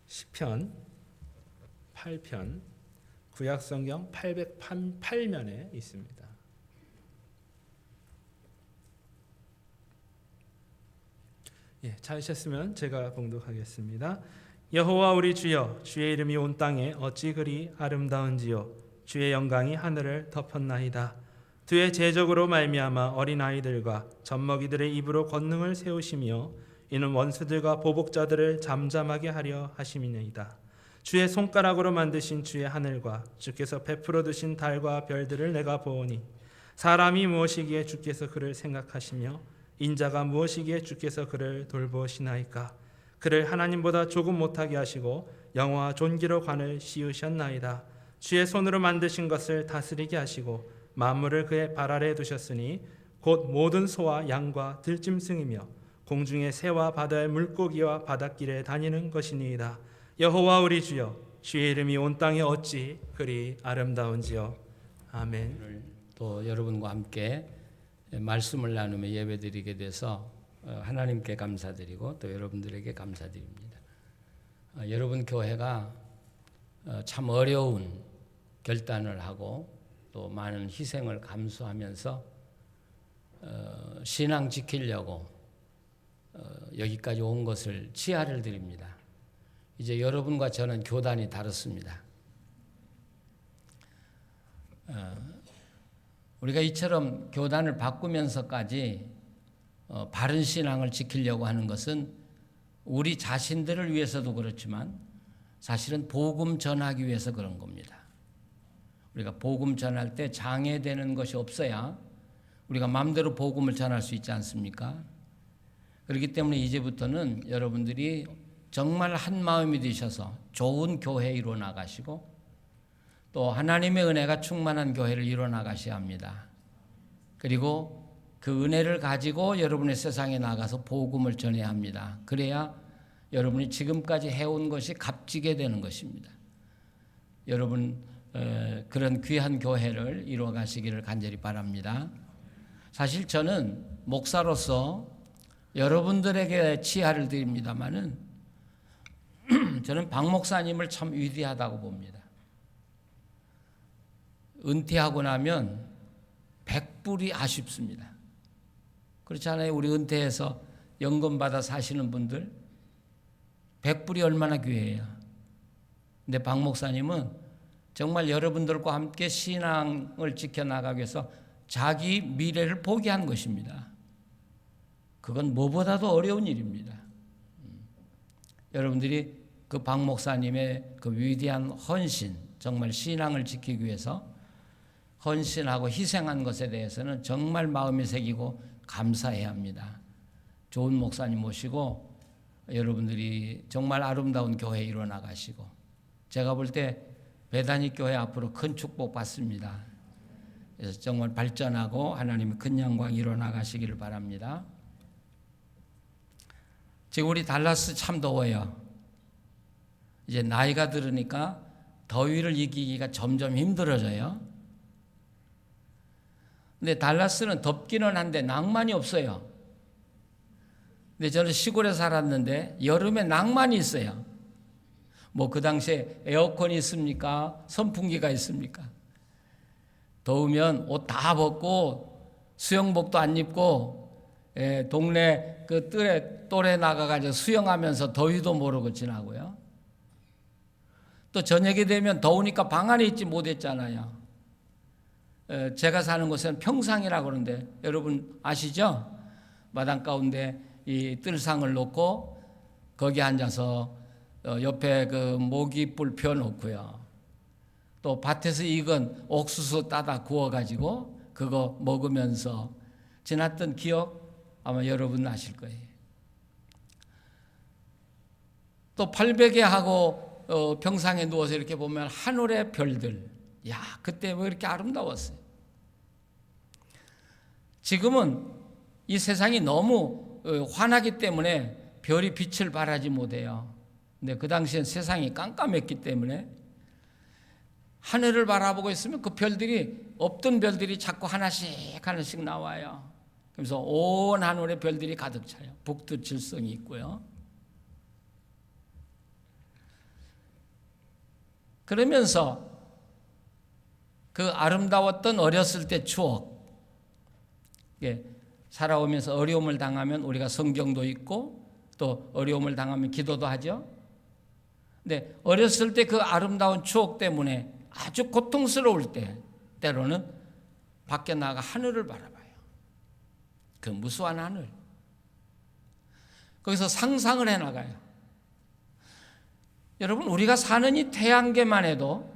시편 8편 구약성경 808면에 있습니다. 찾으셨으면 제가 봉독하겠습니다. 여호와 우리 주여, 주의 이름이 온 땅에 어찌 그리 아름다운지요. 주의 영광이 하늘을 덮었나이다. 주의 제적으로 말미암아 어린아이들과 젖먹이들의 입으로 권능을 세우시며 이는 원수들과 보복자들을 잠잠하게 하려 하심이니이다. 주의 손가락으로 만드신 주의 하늘과 주께서 베풀어 두신 달과 별들을 내가 보오니 사람이 무엇이기에 주께서 그를 생각하시며 인자가 무엇이기에 주께서 그를 돌보시나이까. 그를 하나님보다 조금 못하게 하시고 영화와 존귀로 관을 씌우셨나이다. 주의 손으로 만드신 것을 다스리게 하시고 만물을 그의 발 아래에 두셨으니 곧 모든 소와 양과 들짐승이며 공중의 새와 바다의 물고기와 바닷길에 다니는 것이니이다. 여호와 우리 주여, 주의 이름이 온 땅에 어찌 그리 아름다운지요. 아멘. 또 여러분과 함께 말씀을 나누며 예배드리게 돼서 하나님께 감사드리고 또 여러분들에게 감사드립니다. 여러분 교회가 참 어려운 결단을 하고 또 많은 희생을 감수하면서 신앙 지키려고 여기까지 온 것을 치하를 드립니다. 이제 여러분과 저는 교단이 다릅니다. 우리가 이처럼 교단을 바꾸면서까지 바른 신앙을 지키려고 하는 것은 우리 자신들을 위해서도 그렇지만 사실은 복음 전하기 위해서 그런 겁니다. 우리가 복음 전할 때 장애되는 것이 없어야 우리가 마음대로 복음을 전할 수 있지 않습니까? 그렇기 때문에 이제부터는 여러분들이 정말 한 마음이 되셔서 좋은 교회 이루어 나가시고 또 하나님의 은혜가 충만한 교회를 이루어 나가셔야 합니다. 그리고 그 은혜를 가지고 여러분의 세상에 나가서 복음을 전해야 합니다. 그래야 여러분이 지금까지 해온 것이 값지게 되는 것입니다. 여러분 그런 귀한 교회를 이루어 가시기를 간절히 바랍니다. 사실 저는 목사로서 여러분들에게 치하를 드립니다마는 저는 박 목사님을 참 위대하다고 봅니다. 은퇴하고 나면 100불이 아쉽습니다. 그렇지 않아요? 우리 은퇴해서 연금 받아 사시는 분들 100불이 얼마나 귀해요. 근데 박 목사님은 정말 여러분들과 함께 신앙을 지켜나가기 위해서 자기 미래를 포기한 것입니다. 그건 뭐보다도 어려운 일입니다. 여러분들이 그 박 목사님의 그 위대한 헌신, 정말 신앙을 지키기 위해서 헌신하고 희생한 것에 대해서는 정말 마음이 새기고 감사해야 합니다. 좋은 목사님 모시고 여러분들이 정말 아름다운 교회 이루어 나가시고 제가 볼 때 배단위 교회 앞으로 큰 축복 받습니다. 그래서 정말 발전하고 하나님의 큰 영광 이루어 나가시기를 바랍니다. 지금 우리 달라스 참 더워요. 이제 나이가 들으니까 더위를 이기기가 점점 힘들어져요. 근데 달라스는 덥기는 한데 낭만이 없어요. 근데 저는 시골에 살았는데 여름에 낭만이 있어요. 뭐 그 당시에 에어컨이 있습니까? 선풍기가 있습니까? 더우면 옷 다 벗고 수영복도 안 입고 동네 그 뜰에 나가가지고 수영하면서 더위도 모르고 지나고요. 또 저녁이 되면 더우니까 방 안에 있지 못했잖아요. 제가 사는 곳은 평상이라고 그러는데 여러분 아시죠? 마당 가운데 이 뜰상을 놓고 거기 앉아서 옆에 그 모기불 펴놓고요. 또 밭에서 익은 옥수수 따다 구워가지고 그거 먹으면서 지났던 기억 아마 여러분 아실 거예요. 또 팔베개 하고 평상에 누워서 이렇게 보면 하늘의 별들, 야 그때 왜 이렇게 아름다웠어요. 지금은 이 세상이 너무 환하기 때문에 별이 빛을 발하지 못해요. 근데 그 당시엔 세상이 깜깜했기 때문에 하늘을 바라보고 있으면 그 별들이 없던 별들이 자꾸 하나씩 하나씩 나와요. 그래서 온 하늘의 별들이 가득 차요. 북두 칠성이 있고요. 그러면서 그 아름다웠던 어렸을 때 추억, 살아오면서 어려움을 당하면 우리가 성경도 읽고 또 어려움을 당하면 기도도 하죠. 근데 어렸을 때 그 아름다운 추억 때문에 아주 고통스러울 때 때로는 밖에 나가 하늘을 바라봐요. 그 무수한 하늘. 거기서 상상을 해나가요. 여러분, 우리가 사는 이 태양계만 해도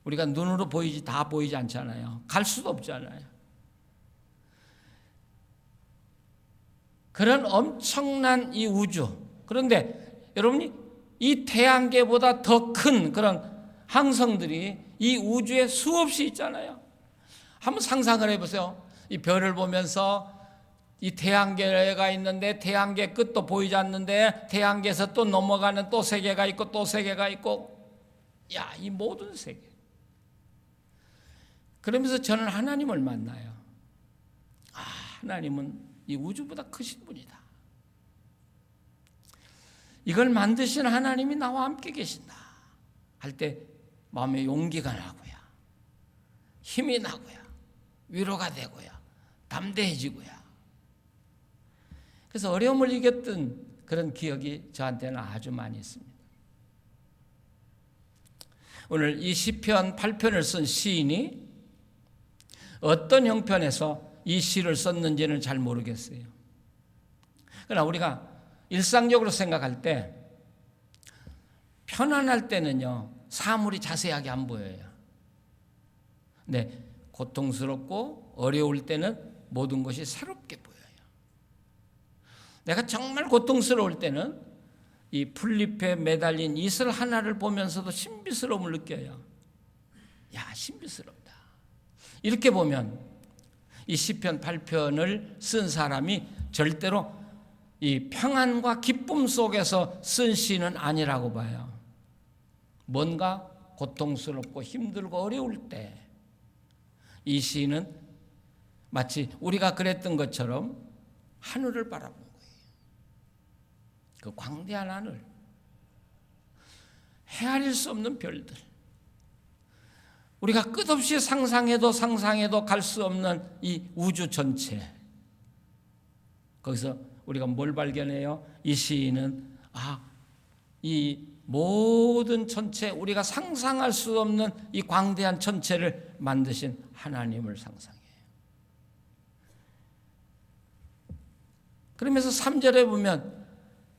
우리가 눈으로 다 보이지 않잖아요. 갈 수도 없잖아요. 그런 엄청난 이 우주. 그런데 여러분이 이 태양계보다 더 큰 그런 항성들이 이 우주에 수없이 있잖아요. 한번 상상을 해보세요. 이 별을 보면서 이 태양계가 있는데 태양계 끝도 보이지 않는데 태양계에서 또 넘어가는 또 세계가 있고 또 세계가 있고, 야, 이 모든 세계. 그러면서 저는 하나님을 만나요. 하나님은 이 우주보다 크신 분이다. 이걸 만드신 하나님이 나와 함께 계신다 할 때 마음에 용기가 나고요, 힘이 나고요, 위로가 되고요, 담대해지고요. 그래서 어려움을 이겼던 그런 기억이 저한테는 아주 많이 있습니다. 오늘 이 시편 8편을 쓴 시인이 어떤 형편에서 이 시를 썼는지는 잘 모르겠어요. 그러나 우리가 일상적으로 생각할 때 편안할 때는요, 사물이 자세하게 안 보여요. 근데 고통스럽고 어려울 때는 모든 것이 새롭게 보여요. 내가 정말 고통스러울 때는 이 풀잎에 매달린 이슬 하나를 보면서도 신비스러움을 느껴요. 야, 신비스럽다. 이렇게 보면 이 시편 8편을 쓴 사람이 절대로 이 평안과 기쁨 속에서 쓴 시는 아니라고 봐요. 뭔가 고통스럽고 힘들고 어려울 때 이 시는 마치 우리가 그랬던 것처럼 하늘을 바라본 거예요. 그 광대한 하늘, 헤아릴 수 없는 별들, 우리가 끝없이 상상해도 갈 수 없는 이 우주 전체, 거기서 우리가 뭘 발견해요? 이 시인은 이 모든 전체, 우리가 상상할 수 없는 이 광대한 전체를 만드신 하나님을 상상해요. 그러면서 3절에 보면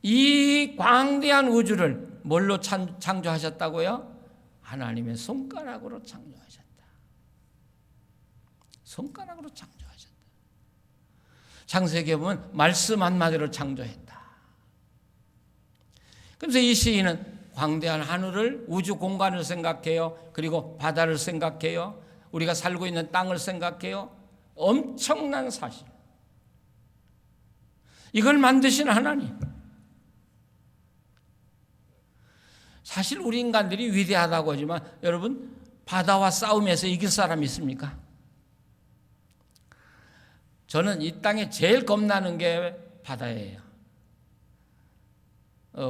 이 광대한 우주를 뭘로 창조하셨다고요? 하나님의 손가락으로 창조하셨다. 손가락으로 창조하셨다. 창세기에 보면 말씀 한마디로 창조했다. 그래서 이 시인은 광대한 하늘을, 우주 공간을 생각해요. 그리고 바다를 생각해요. 우리가 살고 있는 땅을 생각해요. 엄청난 사실. 이걸 만드신 하나님. 사실 우리 인간들이 위대하다고 하지만 여러분, 바다와 싸움에서 이길 사람이 있습니까? 저는 이 땅에 제일 겁나는 게 바다예요.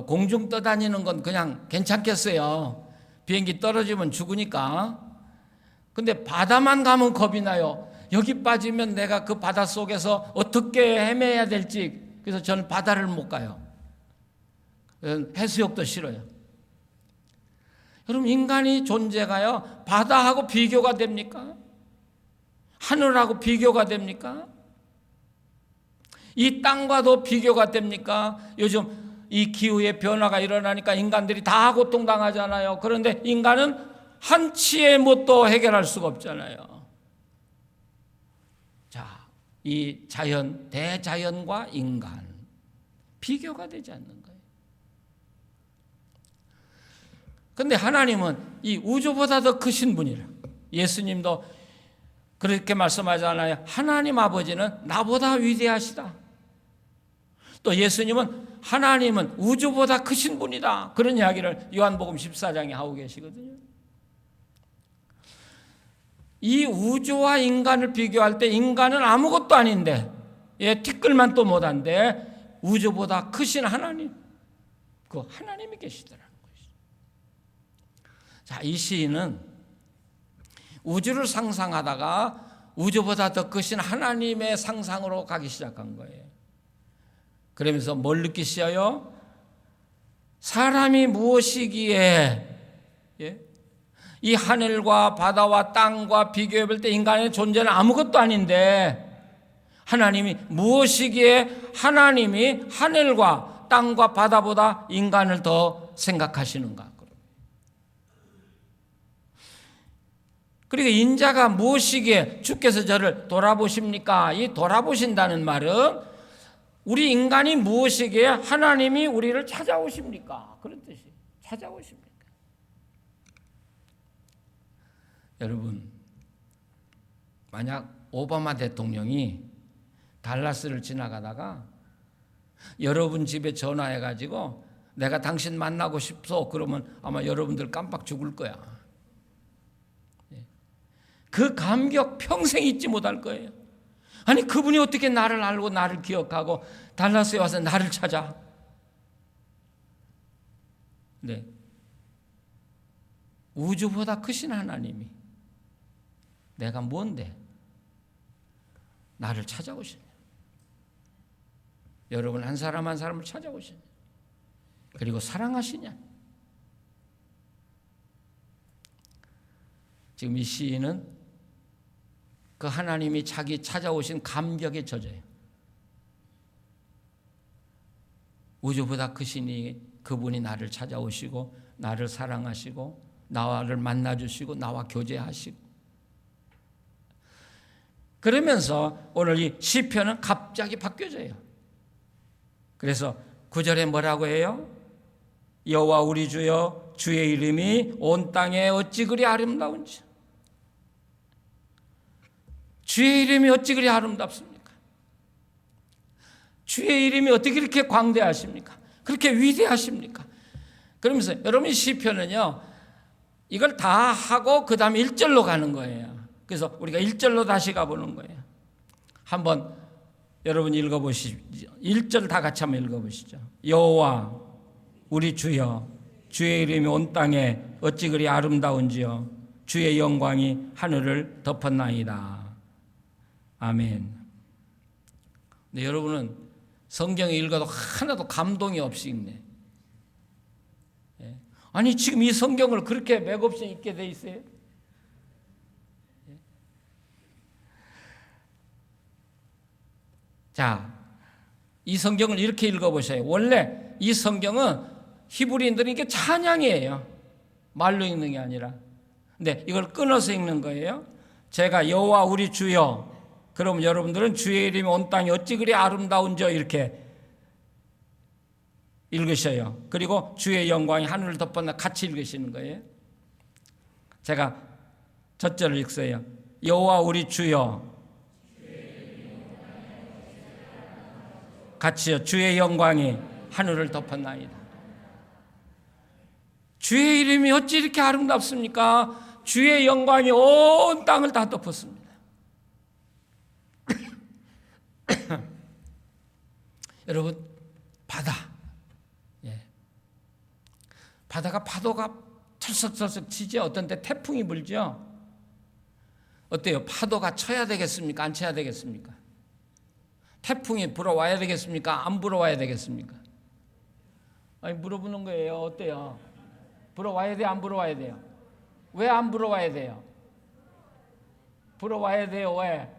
공중 떠다니는 건 그냥 괜찮겠어요. 비행기 떨어지면 죽으니까. 근데 바다만 가면 겁이 나요. 여기 빠지면 내가 그 바다 속에서 어떻게 헤매야 될지. 그래서 저는 바다를 못 가요. 해수욕도 싫어요. 여러분, 인간이 존재가요, 바다하고 비교가 됩니까? 하늘하고 비교가 됩니까? 이 땅과도 비교가 됩니까? 요즘 이 기후의 변화가 일어나니까 인간들이 다 고통당하잖아요. 그런데 인간은 한치의 뭣도 해결할 수가 없잖아요. 자, 이 자연, 대자연과 인간, 비교가 되지 않는 거예요. 그런데 하나님은 이 우주보다 더 크신 분이라. 예수님도 그렇게 말씀하잖아요. 하나님 아버지는 나보다 위대하시다. 또 예수님은 하나님은 우주보다 크신 분이다. 그런 이야기를 요한복음 14장에 하고 계시거든요. 이 우주와 인간을 비교할 때 인간은 아무것도 아닌데, 티끌만도 못한데 우주보다 크신 하나님, 그 하나님이 계시더라는 것이죠. 자, 이 시인은 우주를 상상하다가 우주보다 더 크신 하나님의 상상으로 가기 시작한 거예요. 그러면서 뭘 느끼셔요? 사람이 무엇이기에, 예? 이 하늘과 바다와 땅과 비교해 볼 때 인간의 존재는 아무것도 아닌데 하나님이 무엇이기에 하나님이 하늘과 땅과 바다보다 인간을 더 생각하시는가. 그리고 인자가 무엇이기에 주께서 저를 돌아보십니까? 이 돌아보신다는 말은 우리 인간이 무엇이기에 하나님이 우리를 찾아오십니까? 그런 뜻이에요. 찾아오십니까? 여러분, 만약 오바마 대통령이 달라스를 지나가다가 여러분 집에 전화해가지고 내가 당신 만나고 싶소, 그러면 아마 여러분들 깜빡 죽을 거야. 그 감격 평생 잊지 못할 거예요. 아니, 그분이 어떻게 나를 알고 나를 기억하고 달라스에 와서 나를 찾아? 네. 우주보다 크신 하나님이 내가 뭔데 나를 찾아오시냐? 여러분 한 사람 한 사람을 찾아오시냐? 그리고 사랑하시냐? 지금 이 시인은 그 하나님이 자기 찾아오신 감격에 젖어요. 우주보다 크시니 그분이 나를 찾아오시고 나를 사랑하시고 나를 만나주시고 나와 교제하시고, 그러면서 오늘 이 시편은 갑자기 바뀌어져요. 그래서 9절에 뭐라고 해요? 여호와 우리 주여, 주의 이름이 온 땅에 어찌 그리 아름다운지. 주의 이름이 어찌 그리 아름답습니까? 주의 이름이 어떻게 그렇게 광대하십니까? 그렇게 위대하십니까? 그러면서 여러분, 이 시편은요, 이걸 다 하고 그 다음에 1절로 가는 거예요. 그래서 우리가 1절로 다시 가보는 거예요. 한번 여러분 읽어보시죠. 1절 다 같이 한번 읽어보시죠. 여호와 우리 주여, 주의 이름이 온 땅에 어찌 그리 아름다운지요. 주의 영광이 하늘을 덮었나이다. 아멘. 근데 여러분은 성경을 읽어도 하나도 감동이 없이 읽네. 아니, 지금 이 성경을 그렇게 맥없이 읽게 돼 있어요? 자, 이 성경을 이렇게 읽어보세요. 원래 이 성경은 히브리인들은 이게 찬양이에요. 말로 읽는 게 아니라. 근데 이걸 끊어서 읽는 거예요. 제가 여호와 우리 주여, 그럼 여러분들은 주의 이름이 온 땅이 어찌 그리 아름다운지요, 이렇게 읽으셔요. 그리고 주의 영광이 하늘을 덮었나 같이 읽으시는 거예요. 제가 첫 절을 읽어요. 여호와 우리 주여, 같이요. 주의 영광이 하늘을 덮었나이다. 주의 이름이 어찌 이렇게 아름답습니까? 주의 영광이 온 땅을 다 덮었습니다. 여러분, 바다, 예. 바다가 파도가 철썩철썩 치죠. 어떤 때 태풍이 불죠. 어때요? 파도가 쳐야 되겠습니까? 안 쳐야 되겠습니까? 태풍이 불어와야 되겠습니까? 안 불어와야 되겠습니까? 아니, 물어보는 거예요. 어때요? 불어와야 돼요? 안 불어와야 돼요? 왜 안 불어와야 돼요? 불어와야 돼요. 왜?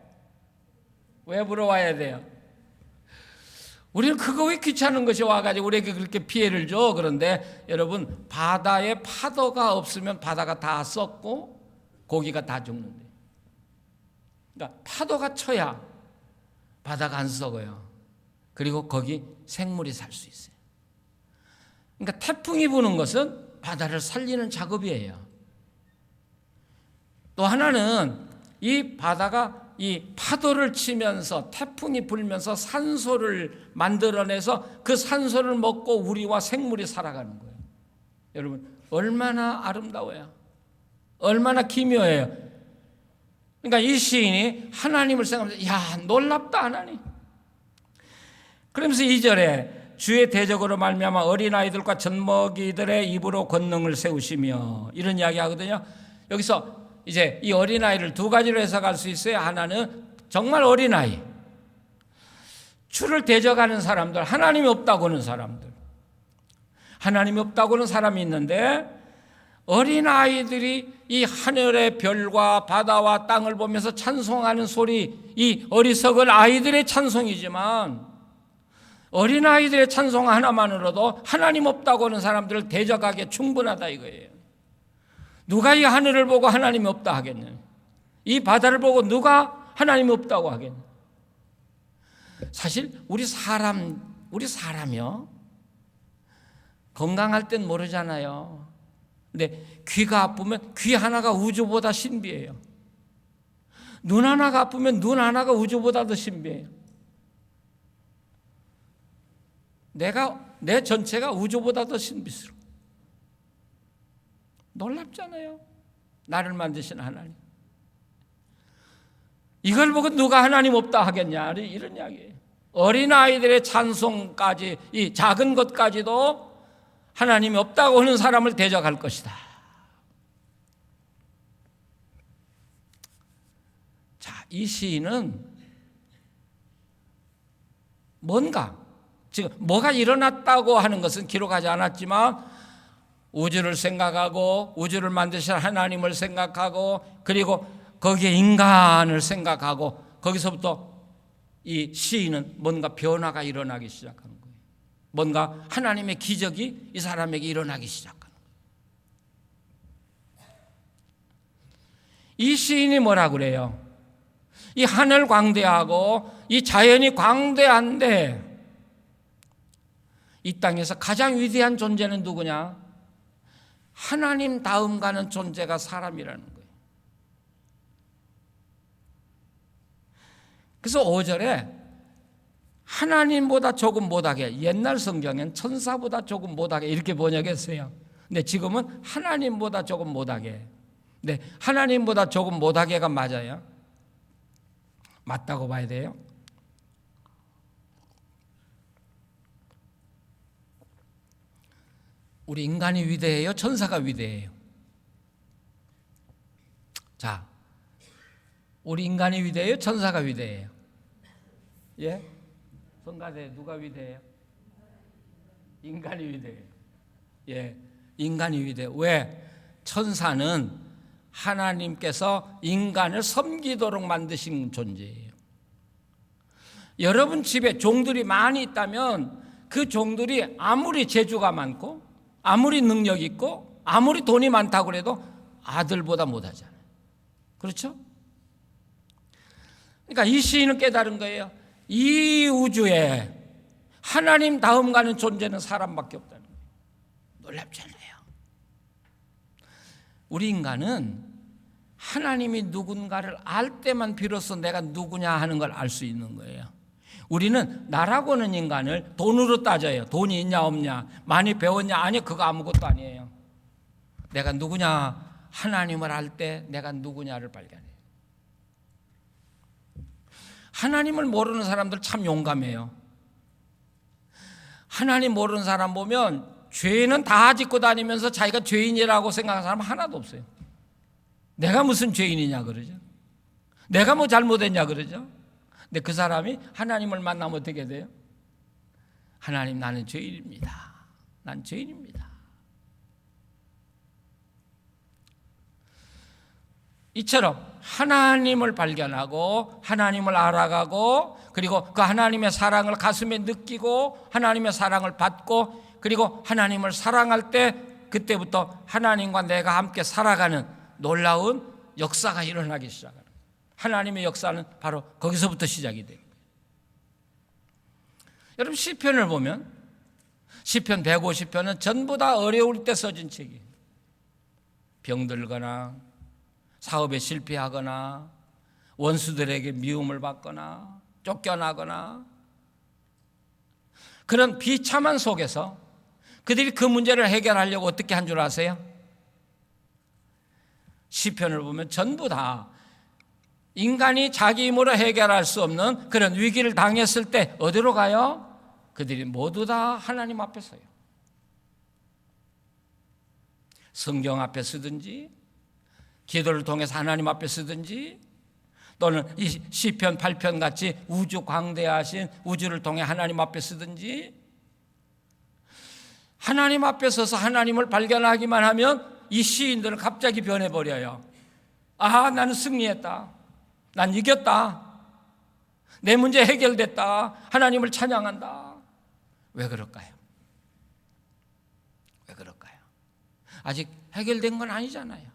왜 불어와야 돼요? 우리는 그거 왜 귀찮은 것이 와가지고 우리에게 그렇게 피해를 줘? 그런데 여러분, 바다에 파도가 없으면 바다가 다 썩고 고기가 다 죽는데, 그러니까 파도가 쳐야 바다가 안 썩어요. 그리고 거기 생물이 살 수 있어요. 그러니까 태풍이 부는 것은 바다를 살리는 작업이에요. 또 하나는 이 바다가 이 파도를 치면서 태풍이 불면서 산소를 만들어내서 그 산소를 먹고 우리와 생물이 살아가는 거예요. 여러분, 얼마나 아름다워요. 얼마나 기묘해요. 그러니까 이 시인이 하나님을 생각하면서, 야, 놀랍다 하나님. 그러면서 2절에 주의 대적으로 말미암아 어린아이들과 젖먹이들의 입으로 권능을 세우시며, 이런 이야기 하거든요. 여기서 이제 이 어린아이를 두 가지로 해석할 수 있어요. 하나는 정말 어린아이, 주를 대적하는 사람들, 하나님이 없다고 하는 사람들, 하나님이 없다고 하는 사람이 있는데, 어린아이들이 이 하늘의 별과 바다와 땅을 보면서 찬송하는 소리, 이 어리석은 아이들의 찬송이지만, 어린아이들의 찬송 하나만으로도 하나님 없다고 하는 사람들을 대적하기에 충분하다 이거예요. 누가 이 하늘을 보고 하나님이 없다 하겠냐? 이 바다를 보고 누가 하나님이 없다고 하겠냐? 사실 우리 사람이요, 건강할 땐 모르잖아요. 근데 귀가 아프면 귀 하나가 우주보다 신비해요. 눈 하나가 아프면 눈 하나가 우주보다 더 신비해요. 내 전체가 우주보다 더 신비스러워. 놀랍잖아요. 나를 만드신 하나님. 이걸 보고 누가 하나님 없다 하겠냐, 이런 이야기예요. 어린아이들의 찬송까지, 이 작은 것까지도 하나님이 없다고 하는 사람을 대적할 것이다. 자, 이 시인은 뭔가, 지금 뭐가 일어났다고 하는 것은 기록하지 않았지만, 우주를 생각하고 우주를 만드신 하나님을 생각하고, 그리고 거기에 인간을 생각하고, 거기서부터 이 시인은 뭔가 변화가 일어나기 시작하는 거예요. 뭔가 하나님의 기적이 이 사람에게 일어나기 시작하는 거예요. 이 시인이 뭐라 그래요? 이 하늘 광대하고 이 자연이 광대한데, 이 땅에서 가장 위대한 존재는 누구냐? 하나님 다음 가는 존재가 사람이라는 거예요. 그래서 5절에 하나님보다 조금 못하게, 옛날 성경엔 천사보다 조금 못하게 이렇게 번역했어요. 근데 지금은 하나님보다 조금 못하게. 근데 하나님보다 조금 못하게가 맞아요? 맞다고 봐야 돼요. 우리 인간이 위대해요? 천사가 위대해요? 자, 우리 인간이 위대해요? 천사가 위대해요? 예? 성가대 누가 위대해요? 인간이 위대해요. 예, 인간이 위대해요. 왜? 천사는 하나님께서 인간을 섬기도록 만드신 존재예요. 여러분 집에 종들이 많이 있다면 그 종들이 아무리 재주가 많고 아무리 능력 있고 아무리 돈이 많다고 해도 아들보다 못하잖아요. 그렇죠? 그러니까 이 시인은 깨달은 거예요. 이 우주에 하나님 다음 가는 존재는 사람밖에 없다는 거예요. 놀랍잖아요. 우리 인간은 하나님이 누군가를 알 때만 비로소 내가 누구냐 하는 걸 알 수 있는 거예요. 우리는 나라고 하는 인간을 돈으로 따져요. 돈이 있냐 없냐, 많이 배웠냐, 아니 그거 아무것도 아니에요. 내가 누구냐, 하나님을 알 때 내가 누구냐를 발견해요. 하나님을 모르는 사람들 참 용감해요. 하나님 모르는 사람 보면 죄는 다 짓고 다니면서 자기가 죄인이라고 생각하는 사람 하나도 없어요. 내가 무슨 죄인이냐 그러죠. 내가 뭐 잘못했냐 그러죠. 근데 그 사람이 하나님을 만나면 어떻게 돼요? 하나님, 나는 죄인입니다. 난 죄인입니다. 이처럼 하나님을 발견하고 하나님을 알아가고, 그리고 그 하나님의 사랑을 가슴에 느끼고 하나님의 사랑을 받고, 그리고 하나님을 사랑할 때 그때부터 하나님과 내가 함께 살아가는 놀라운 역사가 일어나기 시작합니다. 하나님의 역사는 바로 거기서부터 시작이 돼요. 여러분 시편을 보면 시편 150편은 전부 다 어려울 때 써진 책이에요. 병들거나 사업에 실패하거나 원수들에게 미움을 받거나 쫓겨나거나 그런 비참한 속에서 그들이 그 문제를 해결하려고 어떻게 한 줄 아세요? 시편을 보면 전부 다 인간이 자기 힘으로 해결할 수 없는 그런 위기를 당했을 때 어디로 가요? 그들이 모두 다 하나님 앞에 서요. 성경 앞에 서든지, 기도를 통해서 하나님 앞에 서든지, 또는 이 시편 8편 같이 우주 광대하신 우주를 통해 하나님 앞에 서든지, 하나님 앞에 서서 하나님을 발견하기만 하면 이 시인들은 갑자기 변해버려요. 아, 나는 승리했다. 난 이겼다. 내 문제 해결됐다. 하나님을 찬양한다. 왜 그럴까요? 왜 그럴까요? 아직 해결된 건 아니잖아요.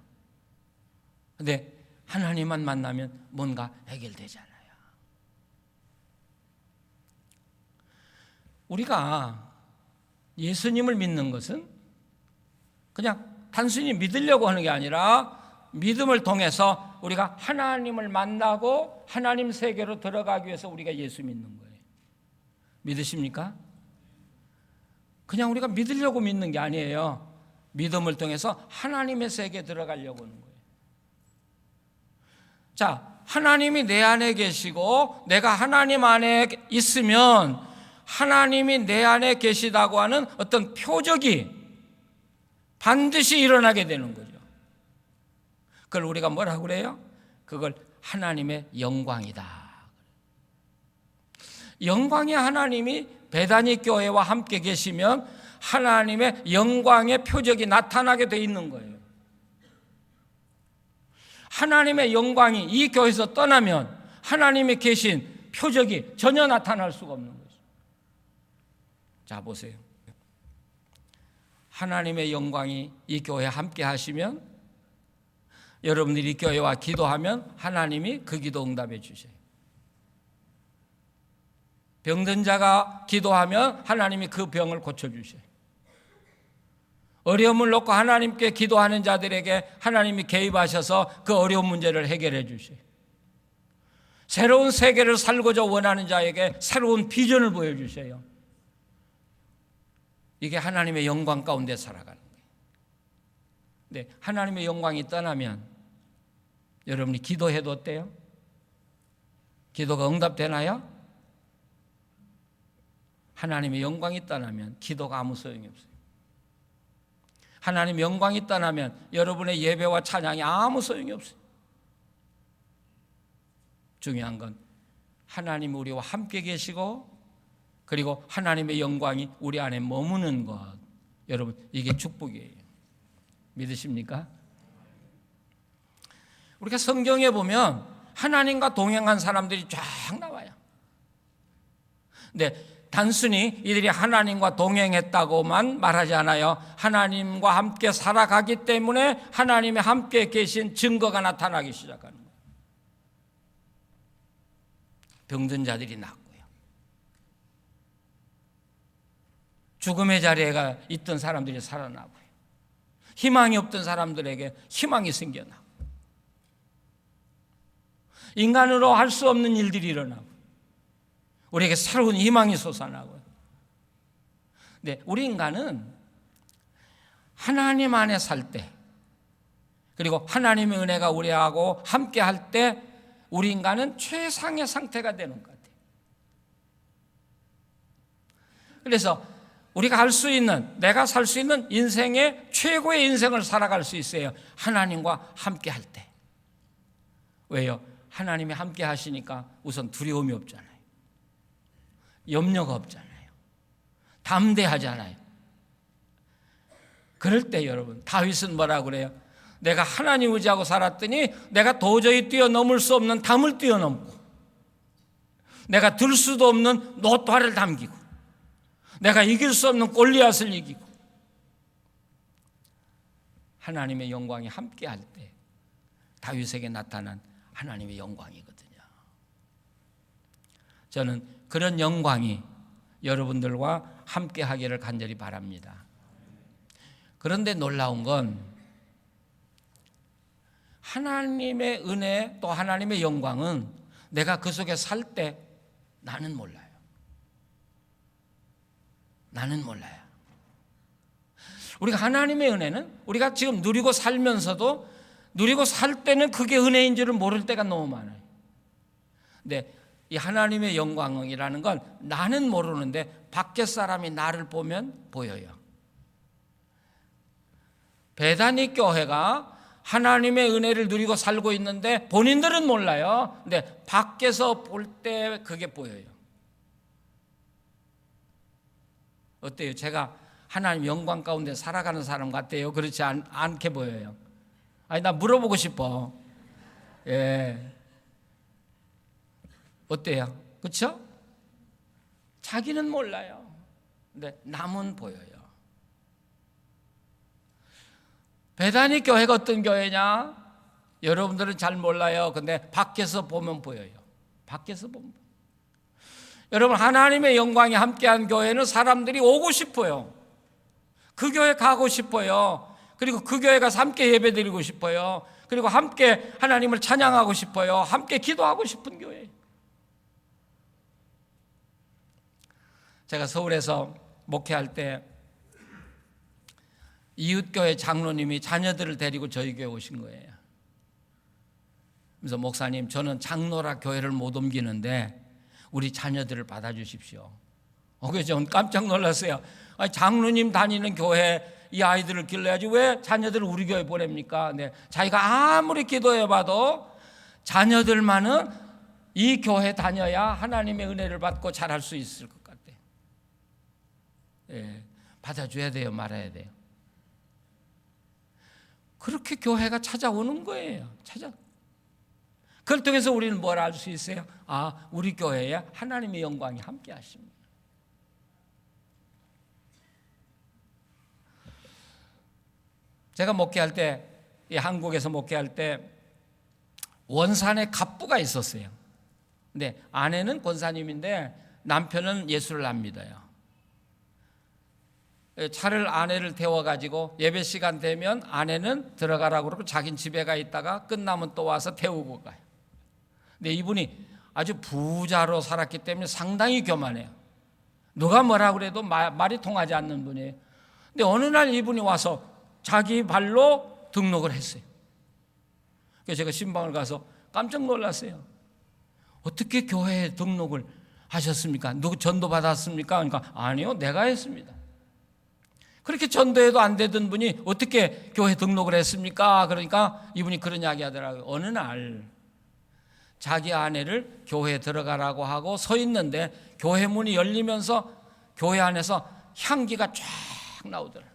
근데 하나님만 만나면 뭔가 해결되잖아요. 우리가 예수님을 믿는 것은 그냥 단순히 믿으려고 하는 게 아니라 믿음을 통해서 우리가 하나님을 만나고 하나님 세계로 들어가기 위해서 우리가 예수 믿는 거예요. 믿으십니까? 그냥 우리가 믿으려고 믿는 게 아니에요. 믿음을 통해서 하나님의 세계에 들어가려고 하는 거예요. 자, 하나님이 내 안에 계시고 내가 하나님 안에 있으면 하나님이 내 안에 계시다고 하는 어떤 표적이 반드시 일어나게 되는 거죠. 그걸 우리가 뭐라고 그래요? 그걸 하나님의 영광이다. 영광의 하나님이 베다니 교회와 함께 계시면 하나님의 영광의 표적이 나타나게 돼 있는 거예요. 하나님의 영광이 이 교회에서 떠나면 하나님이 계신 표적이 전혀 나타날 수가 없는 거죠. 자, 보세요. 하나님의 영광이 이 교회에 함께 하시면 여러분들이 이 교회와 기도하면 하나님이 그 기도 응답해 주셔요. 병든 자가 기도하면 하나님이 그 병을 고쳐주셔요. 어려움을 놓고 하나님께 기도하는 자들에게 하나님이 개입하셔서 그 어려운 문제를 해결해 주셔요. 새로운 세계를 살고자 원하는 자에게 새로운 비전을 보여주셔요. 이게 하나님의 영광 가운데 살아가는 거예요. 네, 하나님의 영광이 떠나면 여러분이 기도해도 어때요? 기도가 응답되나요? 하나님의 영광이 떠나면 기도가 아무 소용이 없어요. 하나님의 영광이 떠나면 여러분의 예배와 찬양이 아무 소용이 없어요. 중요한 건 하나님이 우리와 함께 계시고 그리고 하나님의 영광이 우리 안에 머무는 것. 여러분, 이게 축복이에요. 믿으십니까? 우리가 성경에 보면 하나님과 동행한 사람들이 쫙 나와요. 근데 단순히 이들이 하나님과 동행했다고만 말하지 않아요. 하나님과 함께 살아가기 때문에 하나님의 함께 계신 증거가 나타나기 시작하는 거예요. 병든 자들이 낫고요. 죽음의 자리에 있던 사람들이 살아나고요. 희망이 없던 사람들에게 희망이 생겨나고 인간으로 할 수 없는 일들이 일어나고 우리에게 새로운 희망이 솟아나고요. 네, 우리 인간은 하나님 안에 살 때 그리고 하나님의 은혜가 우리하고 함께 할 때 우리 인간은 최상의 상태가 되는 것 같아요. 그래서 우리가 할 수 있는, 내가 살 수 있는 인생의 최고의 인생을 살아갈 수 있어요. 하나님과 함께 할 때. 왜요? 하나님이 함께 하시니까 우선 두려움이 없잖아요. 염려가 없잖아요. 담대하잖아요. 그럴 때 여러분, 다윗은 뭐라고 그래요? 내가 하나님 의지하고 살았더니 내가 도저히 뛰어넘을 수 없는 담을 뛰어넘고 내가 들 수도 없는 노토화를 담기고 내가 이길 수 없는 골리앗을 이기고 하나님의 영광이 함께 할 때 다윗에게 나타난 하나님의 영광이거든요. 저는 그런 영광이 여러분들과 함께 하기를 간절히 바랍니다. 그런데 놀라운 건 하나님의 은혜 또 하나님의 영광은 내가 그 속에 살 때 나는 몰라요. 나는 몰라요. 우리가 하나님의 은혜는 우리가 지금 누리고 살면서도 누리고 살 때는 그게 은혜인 줄을 모를 때가 너무 많아요. 근데 이 하나님의 영광이라는 건 나는 모르는데 밖에 사람이 나를 보면 보여요. 베다니 교회가 하나님의 은혜를 누리고 살고 있는데 본인들은 몰라요. 근데 밖에서 볼 때 그게 보여요. 어때요? 제가 하나님 영광 가운데 살아가는 사람 같아요? 그렇지 않게 보여요. 아니, 나 물어보고 싶어. 예. 어때요? 그렇죠? 자기는 몰라요. 근데 남은 보여요. 베다니 교회가 어떤 교회냐? 여러분들은 잘 몰라요. 근데 밖에서 보면 보여요. 밖에서 보면. 여러분, 하나님의 영광이 함께한 교회는 사람들이 오고 싶어요. 그 교회 가고 싶어요. 그리고 그 교회 가서 함께 예배드리고 싶어요. 그리고 함께 하나님을 찬양하고 싶어요. 함께 기도하고 싶은 교회. 제가 서울에서 목회할 때 이웃교회 장로님이 자녀들을 데리고 저희 교회 오신 거예요. 그래서 목사님, 저는 장로라 교회를 못 옮기는데 우리 자녀들을 받아주십시오. 그래서 저는 깜짝 놀랐어요. 아니, 장로님 다니는 교회 이 아이들을 길러야지 왜 자녀들을 우리 교회 보냅니까? 네, 자기가 아무리 기도해봐도 자녀들만은 이 교회 다녀야 하나님의 은혜를 받고 잘할 수 있을 것 같아요. 예, 받아줘야 돼요, 말아야 돼요. 그렇게 교회가 찾아오는 거예요. 그걸 통해서 우리는 뭘 알 수 있어요? 아, 우리 교회에 하나님의 영광이 함께 하십니다. 제가 목회할 때, 한국에서 목회할 때 원산에 갑부가 있었어요. 근데 아내는 권사님인데 남편은 예수를 안 믿어요. 차를 아내를 태워가지고 예배 시간 되면 아내는 들어가라고 그러고 자기는 집에 가 있다가 끝나면 또 와서 태우고 가요. 근데 이분이 아주 부자로 살았기 때문에 상당히 교만해요. 누가 뭐라 그래도 말이 통하지 않는 분이에요. 근데 어느 날 이분이 와서 자기 발로 등록을 했어요. 그래서 제가 신방을 가서 깜짝 놀랐어요. 어떻게 교회에 등록을 하셨습니까? 누구 전도 받았습니까? 그러니까 아니요, 내가 했습니다. 그렇게 전도해도 안 되던 분이 어떻게 교회 등록을 했습니까? 그러니까 이분이 그런 이야기 하더라고요. 어느 날 자기 아내를 교회에 들어가라고 하고 서 있는데 교회 문이 열리면서 교회 안에서 향기가 쫙 나오더라고요.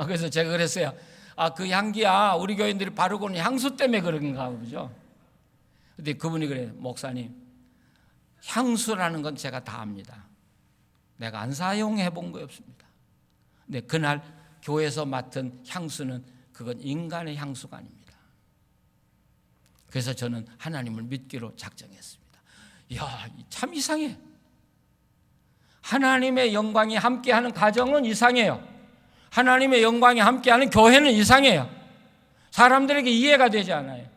그래서 제가 그랬어요. 그 향기야 우리 교인들이 바르고는 향수 때문에 그런가 보죠. 근데 그분이 그래요. 목사님, 향수라는 건 제가 다 압니다. 내가 안 사용해 본 거 없습니다. 근데 그날 교회에서 맡은 향수는 그건 인간의 향수가 아닙니다. 그래서 저는 하나님을 믿기로 작정했습니다. 이야, 참 이상해. 하나님의 영광이 함께하는 가정은 이상해요. 하나님의 영광이 함께하는 교회는 이상해요. 사람들에게 이해가 되지 않아요.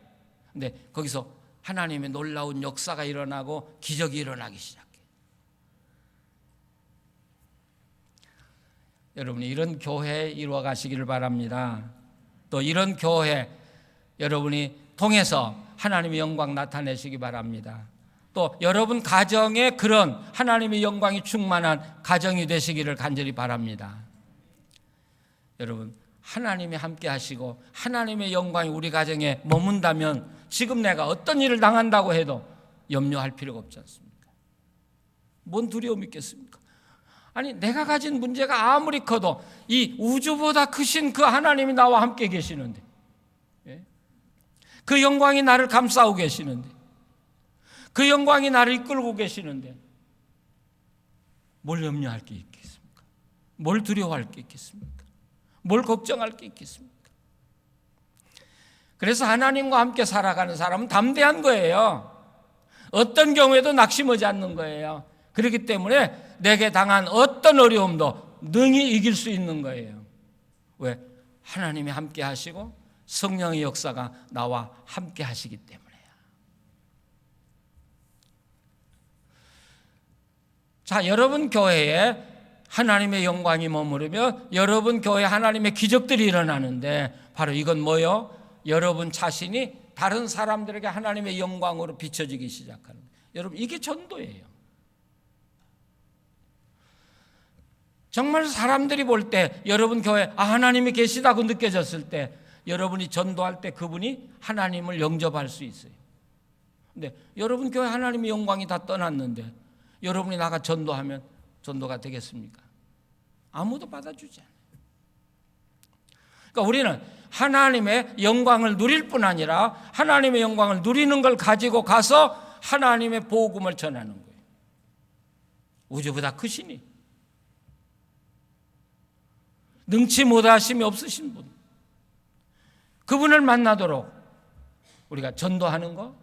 근데 거기서 하나님의 놀라운 역사가 일어나고 기적이 일어나기 시작해요. 여러분이 이런 교회 이루어 가시기를 바랍니다. 또 이런 교회 여러분이 통해서 하나님의 영광 나타내시기 바랍니다. 또 여러분 가정에 그런 하나님의 영광이 충만한 가정이 되시기를 간절히 바랍니다. 여러분, 하나님이 함께 하시고 하나님의 영광이 우리 가정에 머문다면 지금 내가 어떤 일을 당한다고 해도 염려할 필요가 없지 않습니까? 뭔 두려움이 있겠습니까? 아니, 내가 가진 문제가 아무리 커도 이 우주보다 크신 그 하나님이 나와 함께 계시는데, 그 영광이 나를 감싸고 계시는데, 그 영광이 나를 이끌고 계시는데 뭘 염려할 게 있겠습니까? 뭘 두려워할 게 있겠습니까? 뭘 걱정할 게 있겠습니까? 그래서 하나님과 함께 살아가는 사람은 담대한 거예요. 어떤 경우에도 낙심하지 않는 거예요. 그렇기 때문에 내게 당한 어떤 어려움도 능히 이길 수 있는 거예요. 왜? 하나님이 함께 하시고 성령의 역사가 나와 함께 하시기 때문에요. 자, 여러분 교회에 하나님의 영광이 머무르며 여러분 교회에 하나님의 기적들이 일어나는데 바로 이건 뭐요? 여러분 자신이 다른 사람들에게 하나님의 영광으로 비춰지기 시작하는 거예요. 여러분, 이게 전도예요. 정말 사람들이 볼 때 여러분 교회 하나님이 계시다고 느껴졌을 때 여러분이 전도할 때 그분이 하나님을 영접할 수 있어요. 근데 여러분 교회 하나님의 영광이 다 떠났는데 여러분이 나가 전도하면 전도가 되겠습니까? 아무도 받아주지 않아요. 그러니까 우리는 하나님의 영광을 누릴 뿐 아니라 하나님의 영광을 누리는 걸 가지고 가서 하나님의 복음을 전하는 거예요. 우주보다 크시니, 능치 못하심이 없으신 분, 그분을 만나도록 우리가 전도하는 거,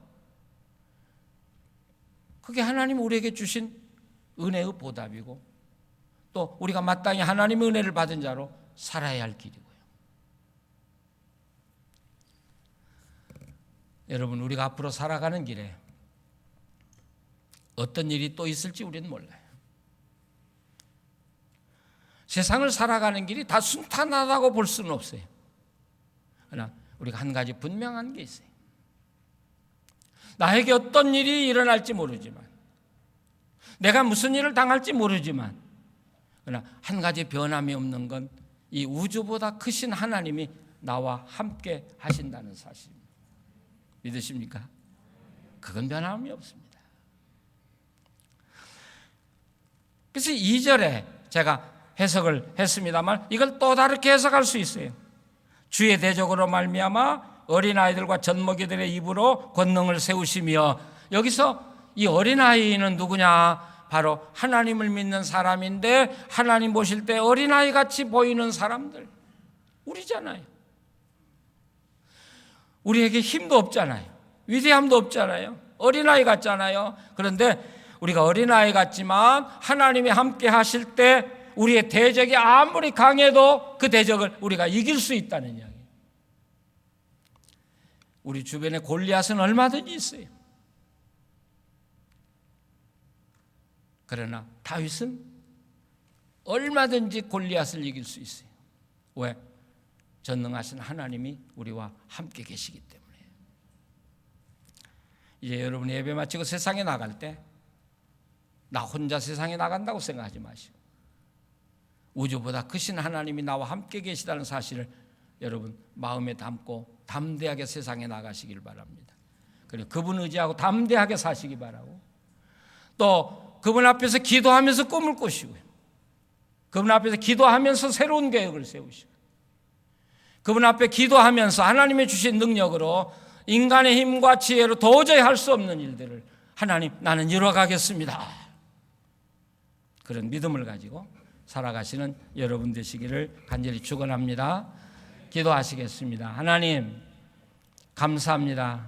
그게 하나님 우리에게 주신 은혜의 보답이고 또 우리가 마땅히 하나님의 은혜를 받은 자로 살아야 할 길이고요. 여러분, 우리가 앞으로 살아가는 길에 어떤 일이 또 있을지 우리는 몰라요. 세상을 살아가는 길이 다 순탄하다고 볼 수는 없어요. 그러나 우리가 한 가지 분명한 게 있어요. 나에게 어떤 일이 일어날지 모르지만, 내가 무슨 일을 당할지 모르지만, 그러나 한 가지 변함이 없는 건 이 우주보다 크신 하나님이 나와 함께 하신다는 사실입니다. 믿으십니까? 그건 변함이 없습니다. 그래서 2절에 제가 해석을 했습니다만 이걸 또 다르게 해석할 수 있어요. 주의 대적으로 말미암아 어린아이들과 젖먹이들의 입으로 권능을 세우시며, 여기서 이 어린아이는 누구냐? 바로 하나님을 믿는 사람인데 하나님 보실 때 어린아이 같이 보이는 사람들, 우리잖아요. 우리에게 힘도 없잖아요. 위대함도 없잖아요. 어린아이 같잖아요. 그런데 우리가 어린아이 같지만 하나님이 함께 하실 때 우리의 대적이 아무리 강해도 그 대적을 우리가 이길 수 있다는 이야기예요. 우리 주변에 골리앗은 얼마든지 있어요. 그러나 다윗은 얼마든지 골리앗을 이길 수 있어요. 왜? 전능하신 하나님이 우리와 함께 계시기 때문에. 이제 여러분이 예배 마치고 세상에 나갈 때 나 혼자 세상에 나간다고 생각하지 마시고 우주보다 크신 하나님이 나와 함께 계시다는 사실을 여러분 마음에 담고 담대하게 세상에 나가시길 바랍니다. 그리고 그분 의지하고 담대하게 사시기 바라고, 또 그분 앞에서 기도하면서 꿈을 꾸시고요, 그분 앞에서 기도하면서 새로운 계획을 세우시고, 그분 앞에 기도하면서 하나님이 주신 능력으로 인간의 힘과 지혜로 도저히 할 수 없는 일들을 하나님, 나는 이뤄가겠습니다, 그런 믿음을 가지고 살아가시는 여러분 되시기를 간절히 축원합니다. 기도하시겠습니다. 하나님, 감사합니다.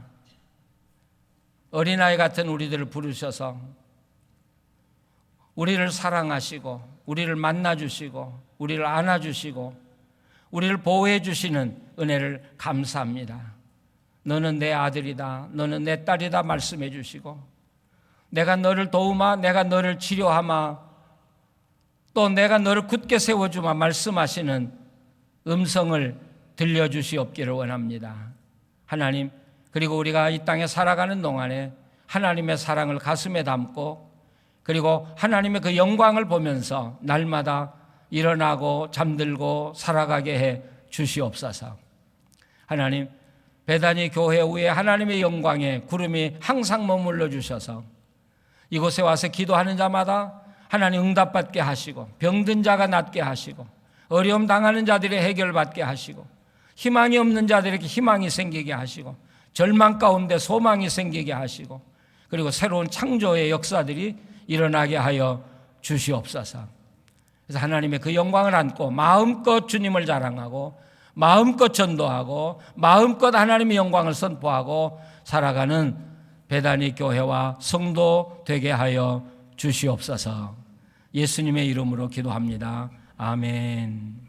어린아이 같은 우리들을 부르셔서 우리를 사랑하시고 우리를 만나주시고 우리를 안아주시고 우리를 보호해 주시는 은혜를 감사합니다. 너는 내 아들이다, 너는 내 딸이다 말씀해 주시고, 내가 너를 도우마, 내가 너를 치료하마, 또 내가 너를 굳게 세워주마 말씀하시는 음성을 들려주시옵기를 원합니다. 하나님, 그리고 우리가 이 땅에 살아가는 동안에 하나님의 사랑을 가슴에 담고 그리고 하나님의 그 영광을 보면서 날마다 일어나고 잠들고 살아가게 해 주시옵소서. 하나님, 베다니 교회 위에 하나님의 영광에 구름이 항상 머물러 주셔서 이곳에 와서 기도하는 자마다 하나님 응답받게 하시고, 병든 자가 낫게 하시고, 어려움 당하는 자들이 해결받게 하시고, 희망이 없는 자들에게 희망이 생기게 하시고, 절망 가운데 소망이 생기게 하시고, 그리고 새로운 창조의 역사들이 일어나게 하여 주시옵소서. 그래서 하나님의 그 영광을 안고 마음껏 주님을 자랑하고 마음껏 전도하고 마음껏 하나님의 영광을 선포하고 살아가는 베다니 교회와 성도 되게 하여 주시옵소서. 예수님의 이름으로 기도합니다. 아멘.